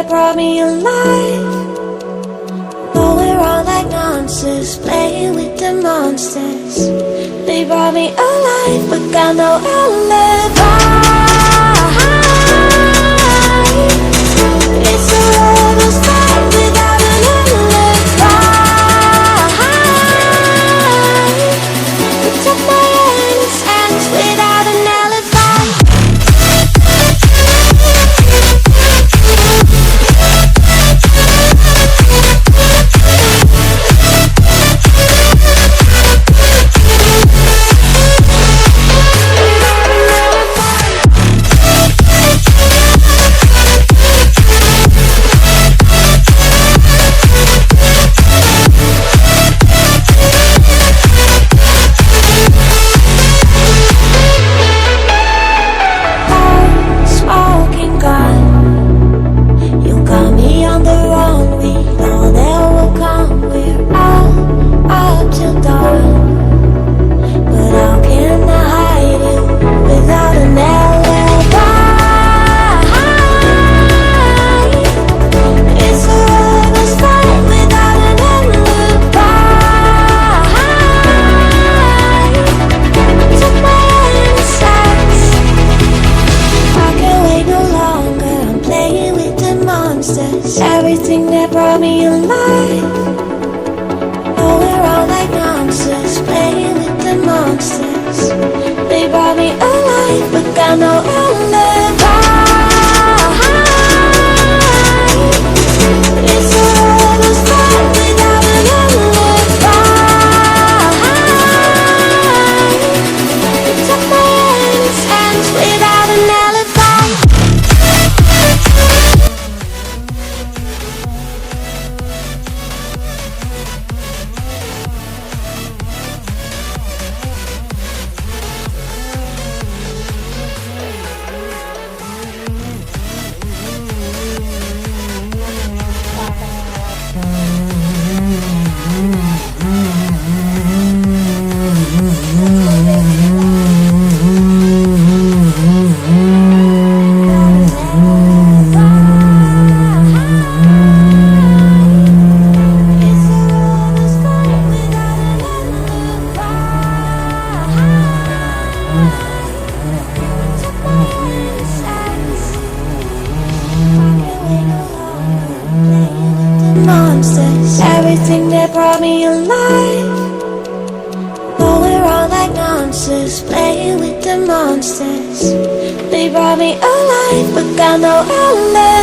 that brought me alive. Going wrong like monsters, playing with the monsters. They brought me alive, but got no alibi. It's a rebel's fight without an alibi. Took my innocence without an alibi. Everything that brought me alive. Oh, we're all like monsters, playing with the monsters. They brought me alive, but got no alibi. It's a rebel's fight without an alibi. They took my innocence without an alibi. Monsters, everything that brought me alive. Oh, we're all like monsters, playing with the monsters. They brought me alive, but got no alibi.